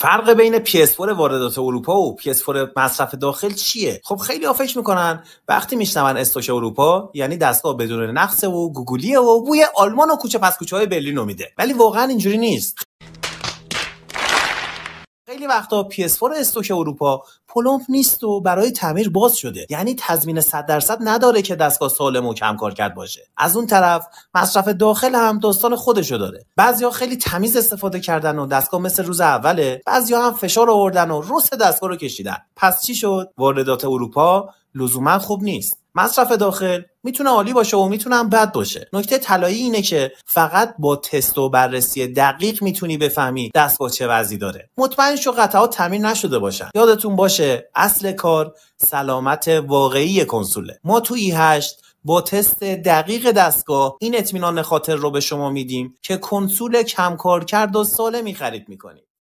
فرق بین PS4 واردات اروپا و PS4 مصرف داخل چیه؟ خب خیلی‌ها فکر میکنن وقتی میشنون استوک اروپا یعنی دستگاه بدون نقصه و گوگلیه و بوی آلمان و کوچه پس کوچه‌های برلین رو میده، ولی واقعا اینجوری نیست. خیلی وقتا PS4 استوک اروپا پلمپ نیست و برای تعمیر باز شده، یعنی تضمین 100% نداره که دستگاه سالم و کم کارکرد باشه. از اون طرف مصرف داخل هم داستان خودشو داره. بعضیا خیلی تمیز استفاده کردن و دستگاه مثل روز اوله، بعضیا هم فشار آوردن و رست دستگاه رو کشیدن. پس چی شد؟ واردات اروپا لزوما خوب نیست. مصرف داخل میتونه عالی باشه و میتونه هم بد باشه. نکته طلایی اینه که فقط با تست و بررسی دقیق میتونی بفهمی دستگاه چه وضعی داره. مطمئن شو قطعات تعمیر نشده باشن. یادتون باشه اصل کار سلامت واقعی کنسوله. ما تو E8 با تست دقیق دستگاه این اطمینان خاطر رو به شما میدیم که کنسول کم کارکرد و سالمی خرید میکنید.